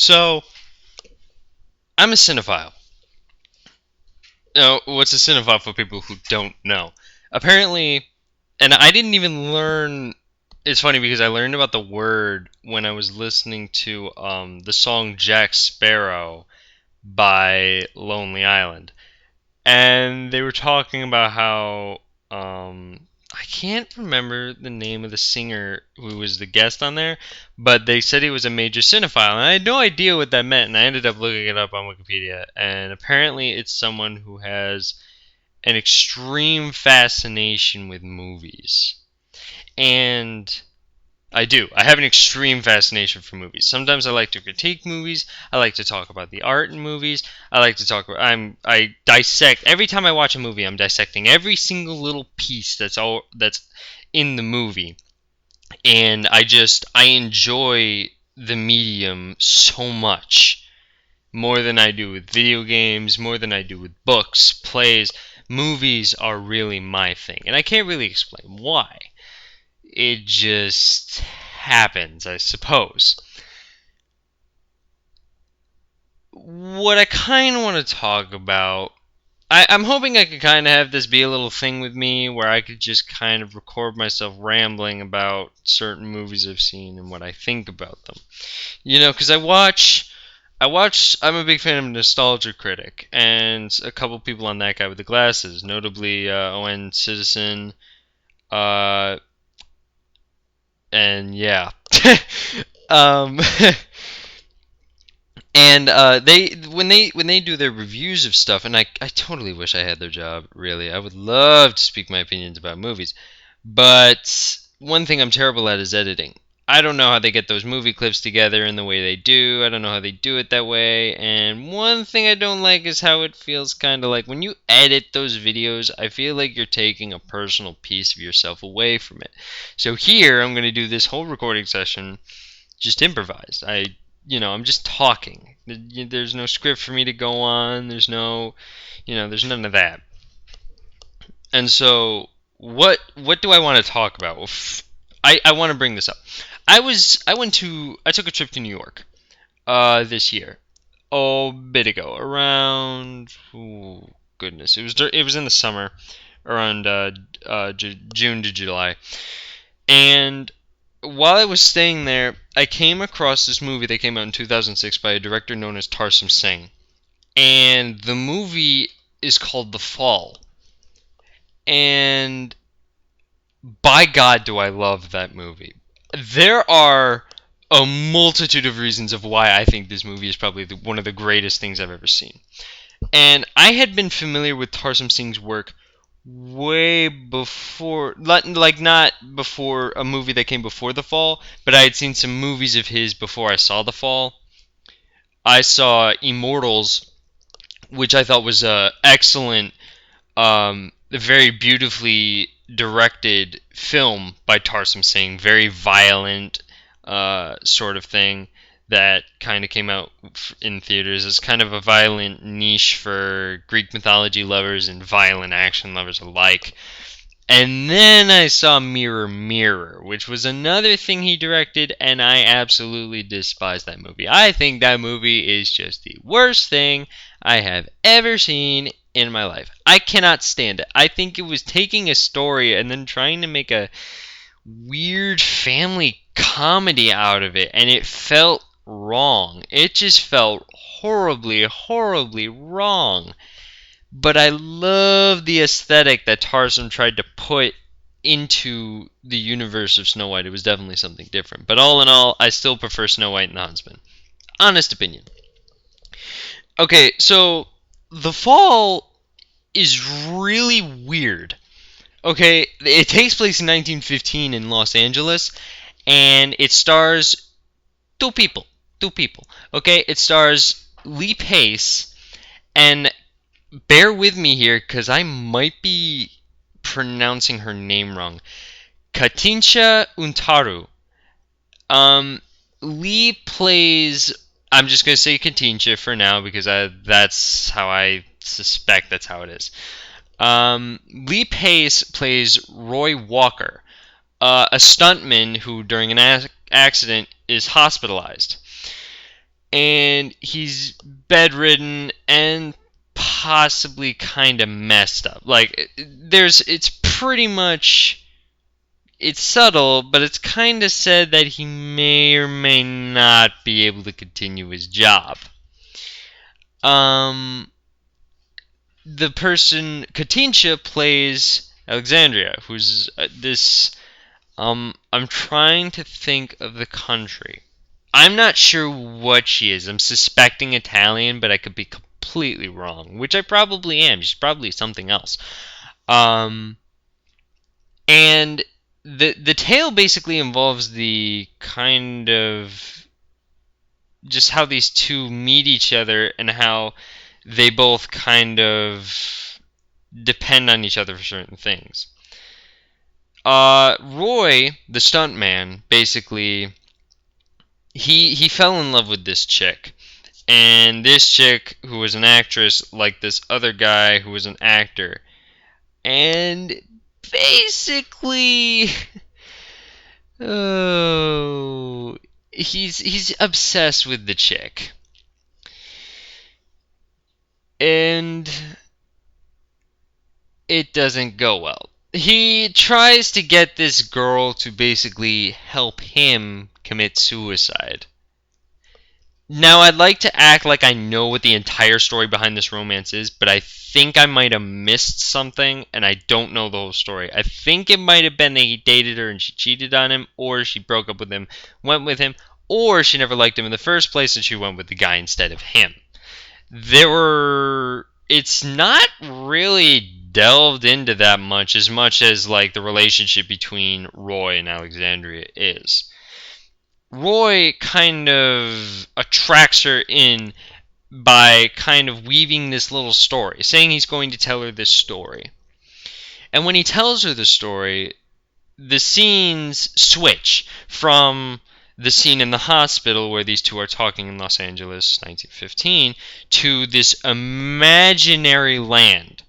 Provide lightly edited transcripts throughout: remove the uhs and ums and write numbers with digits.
So, I'm a cinephile. Now, what's a cinephile for people who don't know? Apparently, and I didn't even learn. It's funny because I learned about the word when I was listening to the song Jack Sparrow by Lonely Island. And they were talking about how I can't remember the name of the singer who was the guest on there, but they said he was a major cinephile, and I had no idea what that meant, and I ended up looking it up on Wikipedia, and apparently it's someone who has an extreme fascination with movies. And I do. I have an extreme fascination for movies. Sometimes I like to critique movies. I like to talk about the art in movies. I like to talk about. I dissect every time I watch a movie. I'm dissecting every single little piece that's in the movie, and I enjoy the medium so much more than I do with video games, more than I do with books, plays. Movies are really my thing, and I can't really explain why. It just happens, I suppose. What I kind of want to talk about, I'm hoping I could kind of have this be a little thing with me where I could just kind of record myself rambling about certain movies I've seen and what I think about them. Because I'm a big fan of Nostalgia Critic, and a couple people on that guy with the glasses, notably Owen Citizen, uh, and yeah. um, and they when they do their reviews of stuff, and I totally wish I had their job. Really, I would love to speak my opinions about movies, but one thing I'm terrible at is editing. I don't know how they get those movie clips together in the way they do. I don't know how they do it that way. And one thing I don't like is how it feels kind of like when you edit those videos, I feel like you're taking a personal piece of yourself away from it. So here, I'm going to do this whole recording session just improvised. I'm just talking. There's no script for me to go on. There's none of that. And so, what do I want to talk about? Well, I want to bring this up. I took a trip to New York this year, a bit ago, around goodness, it was in the summer, around June to July, and while I was staying there, I came across this movie that came out in 2006 by a director known as Tarsem Singh, and the movie is called The Fall, and by God, do I love that movie. There are a multitude of reasons of why I think this movie is probably one of the greatest things I've ever seen. And I had been familiar with Tarsem Singh's work way before, like not before a movie that came before The Fall, but I had seen some movies of his before I saw The Fall. I saw Immortals, which I thought was a excellent, very beautifully directed film by Tarsem Singh, very violent sort of thing that kind of came out in theaters. It's kind of a violent niche for Greek mythology lovers and violent action lovers alike. And then I saw Mirror Mirror, which was another thing he directed, and I absolutely despise that movie. I think that movie is just the worst thing I have ever seen in my life. I cannot stand it. I think it was taking a story and then trying to make a weird family comedy out of it, and it felt wrong. It just felt horribly, horribly wrong. But I love the aesthetic that Tarsem tried to put into the universe of Snow White. It was definitely something different. But all in all, I still prefer Snow White and the Huntsman. Honest opinion. Okay, so The Fall is really weird. Okay, it takes place in 1915 in Los Angeles, and it stars two people. Two people. Okay, it stars Lee Pace, and bear with me here because I might be pronouncing her name wrong. Katinka Untaru. Lee plays. I'm just gonna say Katinka for now because that's how I suspect that's how it is. Lee Pace plays Roy Walker, a stuntman who, during an accident, is hospitalized. and he's bedridden and possibly kind of messed up. Like, it's pretty much, it's subtle, but it's kind of said that he may or may not be able to continue his job. The person, Katinka, plays Alexandria, who's this. I'm trying to think of the country. I'm not sure what she is. I'm suspecting Italian, but I could be completely wrong, which I probably am. She's probably something else. Um, and the tale basically involves the kind of just how these two meet each other and how they both kind of depend on each other for certain things. Roy, the stuntman, basically he fell in love with this chick, and this chick, who was an actress, liked this other guy who was an actor, and basically, oh, he's obsessed with the chick, and it doesn't go well. He tries to get this girl to basically help him commit suicide. Now, I'd like to act like I know what the entire story behind this romance is, but I think I might have missed something, and I don't know the whole story. I think it might have been that he dated her and she cheated on him, or she broke up with him, went with him, or she never liked him in the first place and she went with the guy instead of him. It's not really delved into that much as like the relationship between Roy and Alexandria is. Roy kind of attracts her in by kind of weaving this little story, saying he's going to tell her this story. And when he tells her the story, the scenes switch from the scene in the hospital where these two are talking in Los Angeles, 1915, to this imaginary land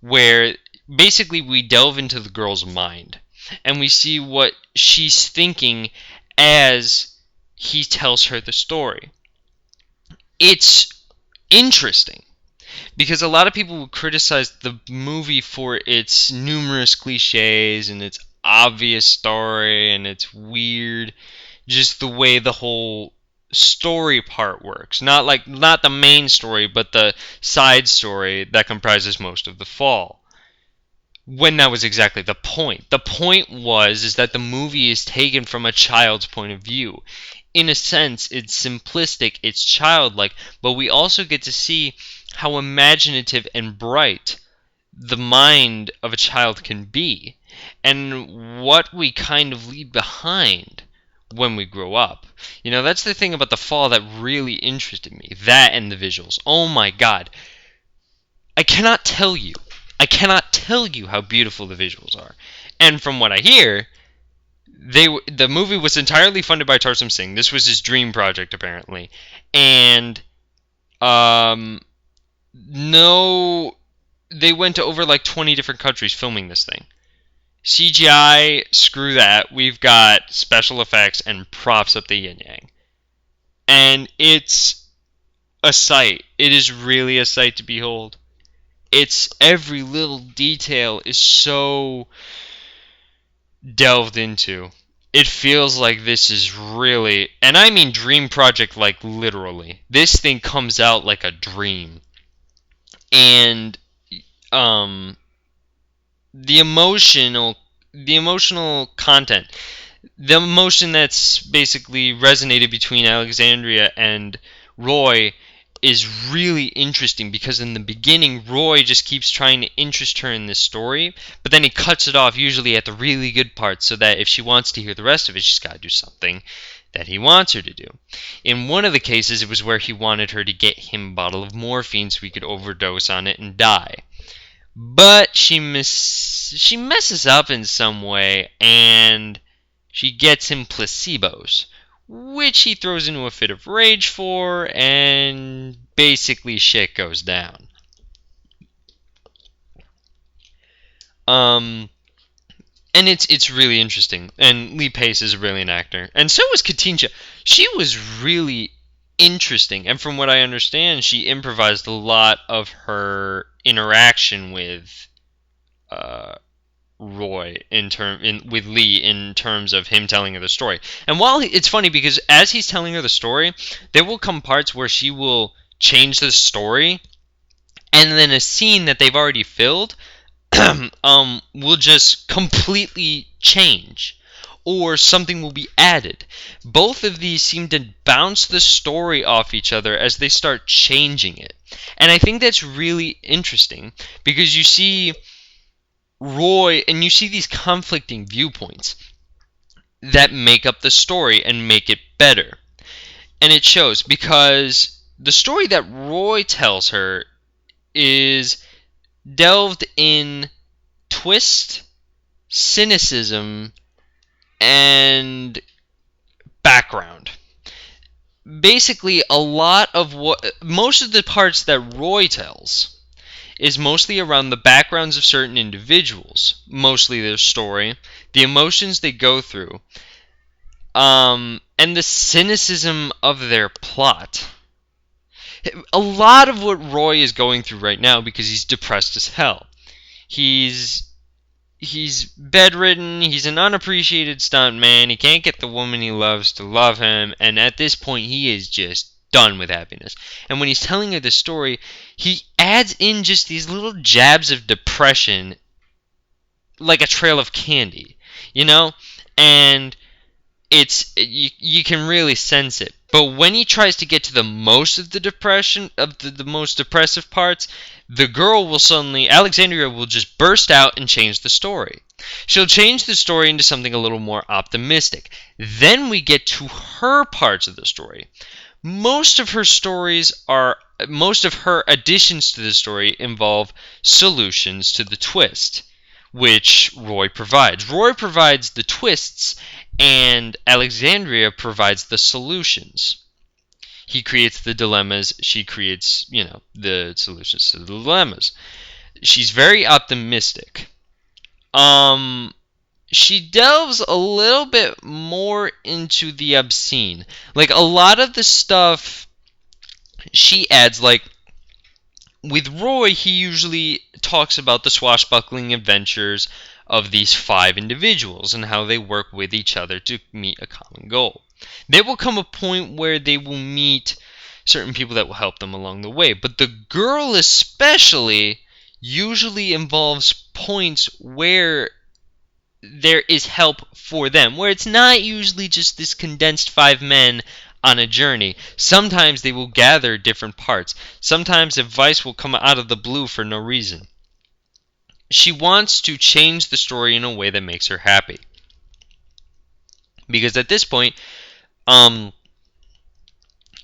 where basically we delve into the girl's mind and we see what she's thinking as he tells her the story. It's interesting because a lot of people would criticize the movie for its numerous cliches and its obvious story and its weird, just the way the whole story part works. Not the main story, but the side story that comprises most of the fall. When that was exactly the point. The point is that the movie is taken from a child's point of view. In a sense, it's simplistic, it's childlike, but we also get to see how imaginative and bright the mind of a child can be, and what we kind of leave behind when we grow up. You know, that's the thing about The Fall that really interested me. That and the visuals. Oh my god. I cannot tell you how beautiful the visuals are. And from what I hear, the movie was entirely funded by Tarsem Singh. This was his dream project, apparently. And no, they went to over like 20 different countries filming this thing. CGI, screw that. We've got special effects and props up the yin-yang. And it's a sight. It is really a sight to behold. It's every little detail is so delved into. It feels like this is really, and I mean dream project like literally. This thing comes out like a dream. And the emotional content, the emotion that's basically resonated between Alexandria and Roy is really interesting because in the beginning Roy just keeps trying to interest her in this story, but then he cuts it off usually at the really good parts so that if she wants to hear the rest of it, she's got to do something that he wants her to do. In one of the cases, it was where he wanted her to get him a bottle of morphine so he could overdose on it and die. But she messes up in some way, and she gets him placebos, which he throws into a fit of rage for, and basically shit goes down. And it's really interesting. And Lee Pace is a brilliant actor. And so was Katinka. She was really interesting. And from what I understand, she improvised a lot of her interaction with uh, Roy with Lee in terms of him telling her the story. And while it's funny because as he's telling her the story, there will come parts where she will change the story, and then a scene that they've already filled will just completely change, or something will be added. Both of these seem to bounce the story off each other as they start changing it. And I think that's really interesting because you see Roy and you see these conflicting viewpoints that make up the story and make it better. And it shows because the story that Roy tells her is delved in twist, cynicism, and background. Basically, most of the parts that Roy tells is mostly around the backgrounds of certain individuals, mostly their story, the emotions they go through, and the cynicism of their plot. A lot of what Roy is going through right now because he's depressed as hell. He's bedridden, he's an unappreciated stuntman, he can't get the woman he loves to love him, and at this point he is just done with happiness. And when he's telling her the story, he adds in just these little jabs of depression like a trail of candy, you know? And you can really sense it. But when he tries to get to the most of the depression, of the most depressive parts, the girl will suddenly, Alexandria will just burst out and change the story. She'll change the story into something a little more optimistic. Then we get to her parts of the story. Most of her additions to the story involve solutions to the twist, which Roy provides. Roy provides the twists, and Alexandria provides the solutions. He creates the dilemmas, she creates, the solutions to the dilemmas. She's very optimistic. She delves a little bit more into the obscene. Like, a lot of the stuff she adds, like, with Roy, he usually talks about the swashbuckling adventures of these 5 individuals and how they work with each other to meet a common goal. There will come a point where they will meet certain people that will help them along the way, but the girl especially usually involves points where there is help for them, where it's not usually just this condensed 5 men on a journey. Sometimes they will gather different parts. Sometimes advice will come out of the blue for no reason. She wants to change the story in a way that makes her happy. Because at this point,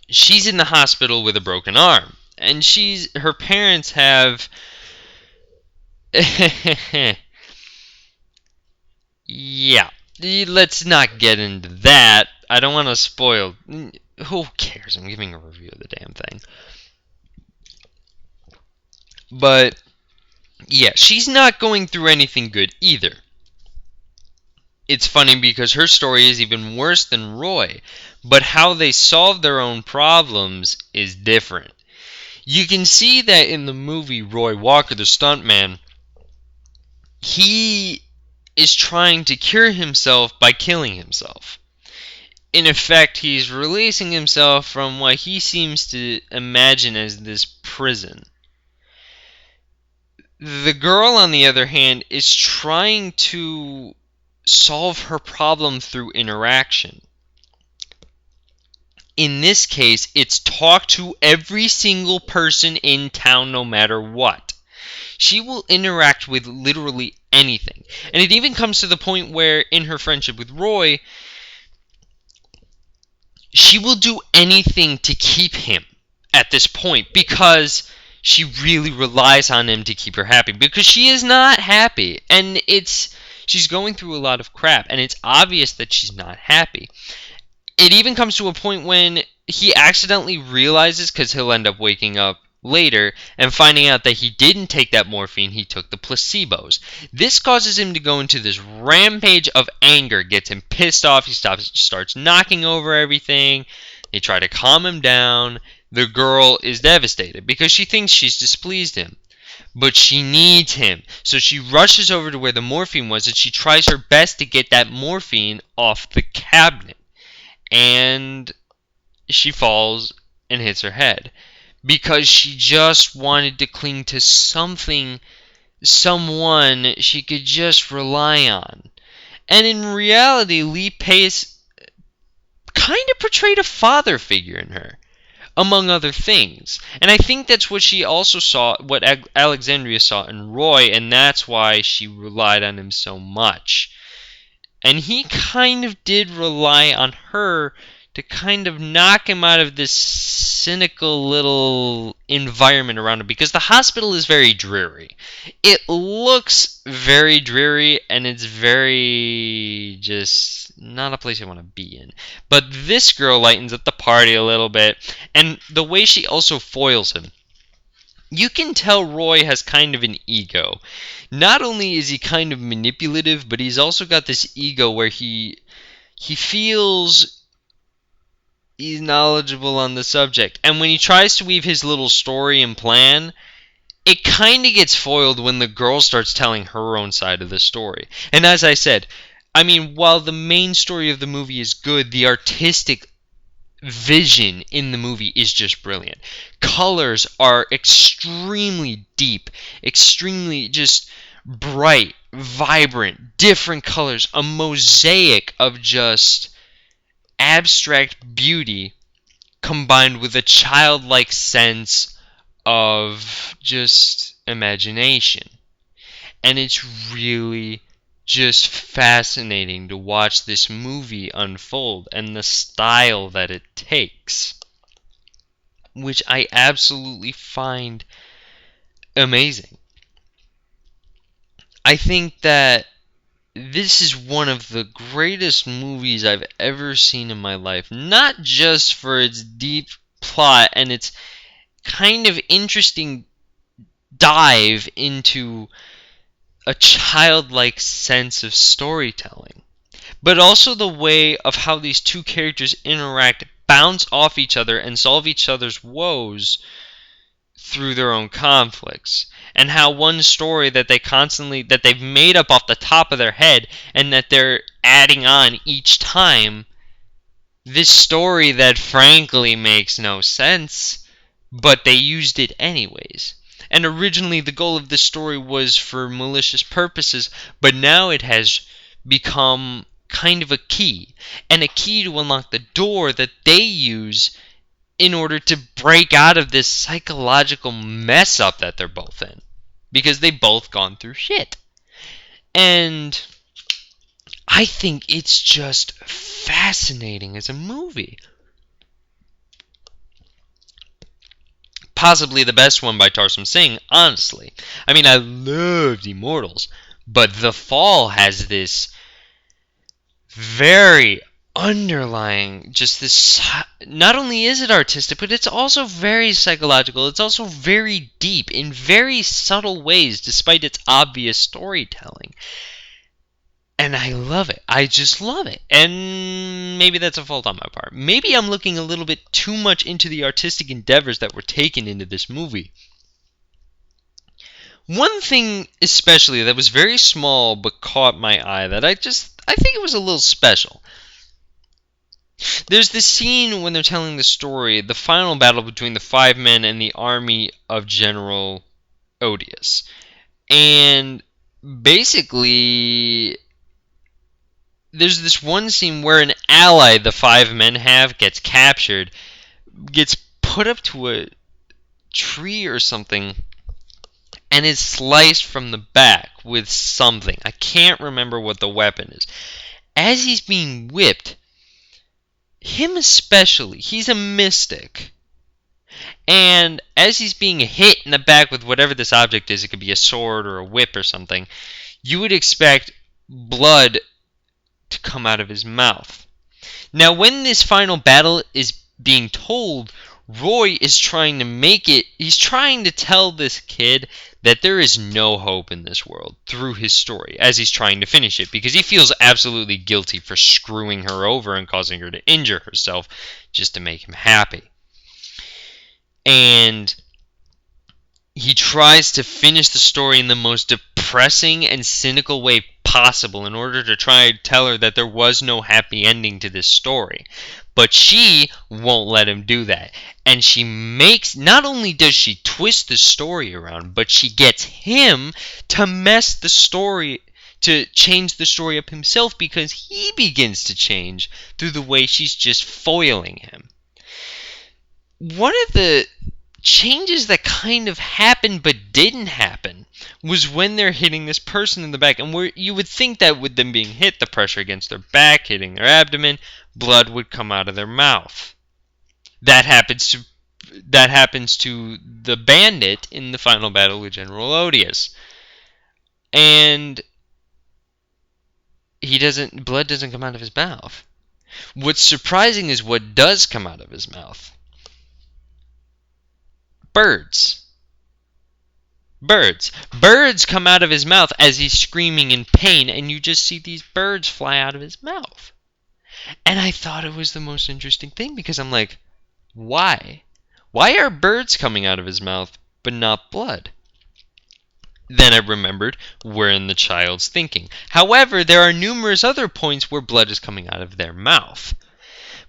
she's in the hospital with a broken arm. And her parents have... yeah. Let's not get into that. I don't want to spoil... Who cares? I'm giving a review of the damn thing. But, yeah, she's not going through anything good either. It's funny because her story is even worse than Roy, but how they solve their own problems is different. You can see that in the movie Roy Walker, the stuntman, he is trying to cure himself by killing himself. In effect, he's releasing himself from what he seems to imagine as this prison. The girl, on the other hand, is trying to solve her problem through interaction. In this case, it's talk to every single person in town no matter what. She will interact with literally anything. And it even comes to the point where, in her friendship with Roy, she will do anything to keep him at this point because she really relies on him to keep her happy. Because she is not happy. And she's going through a lot of crap. And it's obvious that she's not happy. It even comes to a point when he accidentally realizes, because he'll end up waking up later and finding out that he didn't take that morphine, he took the placebos. This causes him to go into this rampage of anger, gets him pissed off, he starts knocking over everything, They try to calm him down. The girl is devastated because she thinks she's displeased him. But she needs him. So she rushes over to where the morphine was and she tries her best to get that morphine off the cabinet. And she falls and hits her head because she just wanted to cling to something, someone she could just rely on. And in reality, Lee Pace kind of portrayed a father figure in her, among other things. And I think that's what she also saw, what Alexandria saw in Roy, and that's why she relied on him so much. And he kind of did rely on her to kind of knock him out of this cynical little environment around him, because the hospital is very dreary. It looks very dreary, and it's very just not a place I want to be in. But this girl lightens up the party a little bit, and the way she also foils him. You can tell Roy has kind of an ego. Not only is he kind of manipulative, but he's also got this ego where he feels he's knowledgeable on the subject. And when he tries to weave his little story and plan, it kind of gets foiled when the girl starts telling her own side of the story. And as I said, I mean, while the main story of the movie is good, the artistic vision in the movie is just brilliant. Colors are extremely deep, extremely just bright, vibrant, different colors, a mosaic of just abstract beauty combined with a childlike sense of just imagination. And it's really just fascinating to watch this movie unfold and the style that it takes, which I absolutely find amazing. I think that this is one of the greatest movies I've ever seen in my life, not just for its deep plot and its kind of interesting dive into a childlike sense of storytelling, but also the way of how these two characters interact, bounce off each other, and solve each other's woes through their own conflicts. And how one story that they've made up off the top of their head and that they're adding on each time, this story that frankly makes no sense, but they used it anyways. And originally the goal of this story was for malicious purposes, but now it has become kind of a key, and a key to unlock the door that they use in order to break out of this psychological mess up that they're both in, because they've both gone through shit. And I think it's just fascinating as a movie. Possibly the best one by Tarsem Singh, honestly. I mean, I loved Immortals, but The Fall has this very underlying, just this, not only is it artistic, but it's also very psychological. It's also very deep in very subtle ways, despite its obvious storytelling. And I love it. I just love it. And maybe that's a fault on my part. Maybe I'm looking a little bit too much into the artistic endeavors that were taken into this movie. One thing especially that was very small but caught my eye that I think it was a little special. There's this scene when they're telling the story, the final battle between the 5 men and the army of General Odious. And basically, there's this one scene where an ally the 5 men have gets captured, gets put up to a tree or something, and is sliced from the back with something. I can't remember what the weapon is. As he's being whipped, him especially, he's a mystic. And as he's being hit in the back with whatever this object is, it could be a sword or a whip or something, you would expect blood to come out of his mouth. Now, when this final battle is being told, Roy is trying to make it, he's trying to tell this kid that there is no hope in this world through his story as he's trying to finish it, because he feels absolutely guilty for screwing her over and causing her to injure herself just to make him happy. And he tries to finish the story in the most depressing and cynical way possible in order to try to tell her that there was no happy ending to this story. But she won't let him do that. And she makes, not only does she twist the story around, but she gets him to mess the story, to change the story up himself, because he begins to change through the way she's just foiling him. One of the changes that kind of happened but didn't happen was when they're hitting this person in the back, and where you would think that with them being hit, the pressure against their back hitting their abdomen, blood would come out of their mouth. That happens to the bandit in the final battle with General Odious, and blood doesn't come out of his mouth. What's surprising is what does come out of his mouth. Birds come out of his mouth as he's screaming in pain, and you just see these birds fly out of his mouth. And I thought it was the most interesting thing, because I'm like, why are birds coming out of his mouth but not blood? Then I remembered we're in the child's thinking. However, there are numerous other points where blood is coming out of their mouth.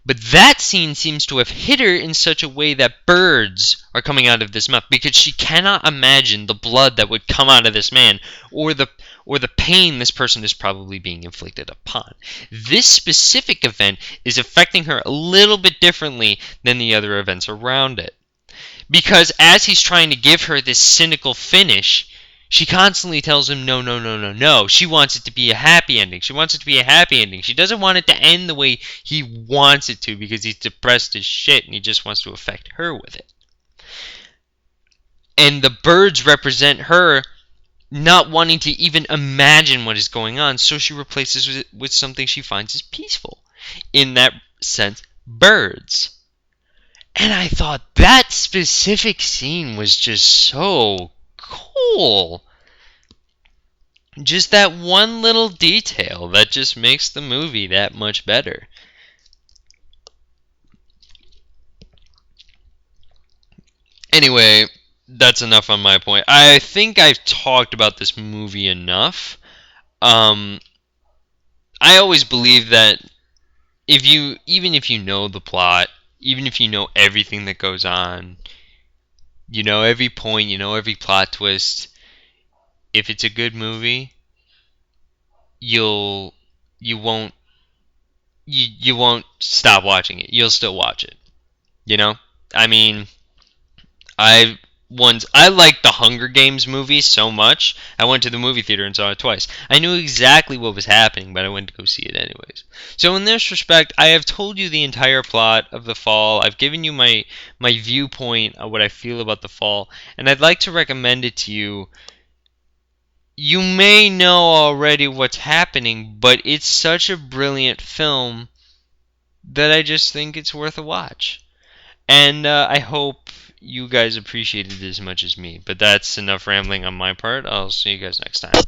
But that scene seems to have hit her in such a way that birds are coming out of this mouth, because she cannot imagine the blood that would come out of this man, or the pain this person is probably being inflicted upon. This specific event is affecting her a little bit differently than the other events around it. Because as he's trying to give her this cynical finish, she constantly tells him, no, no, no, no, no. She wants it to be a happy ending. She doesn't want it to end the way he wants it to, because he's depressed as shit and he just wants to affect her with it. And the birds represent her not wanting to even imagine what is going on, so she replaces it with something she finds is peaceful. In that sense, birds. And I thought that specific scene was just so cool. Just that one little detail that just makes the movie that much better. Anyway, that's enough on my point. I think I've talked about this movie enough. I always believe that even if you know the plot, even if you know everything that goes on, you know every point, you know every plot twist, if it's a good movie, you won't stop watching it. You'll still watch it. You know? I mean, I liked the Hunger Games movie so much, I went to the movie theater and saw it twice. I knew exactly what was happening, but I went to go see it anyways. So in this respect, I have told you the entire plot of The Fall. I've given you my viewpoint of what I feel about The Fall, and I'd like to recommend it to you. You may know already what's happening, but it's such a brilliant film that I just think it's worth a watch. And I hope you guys appreciated it as much as me. But that's enough rambling on my part. I'll see you guys next time.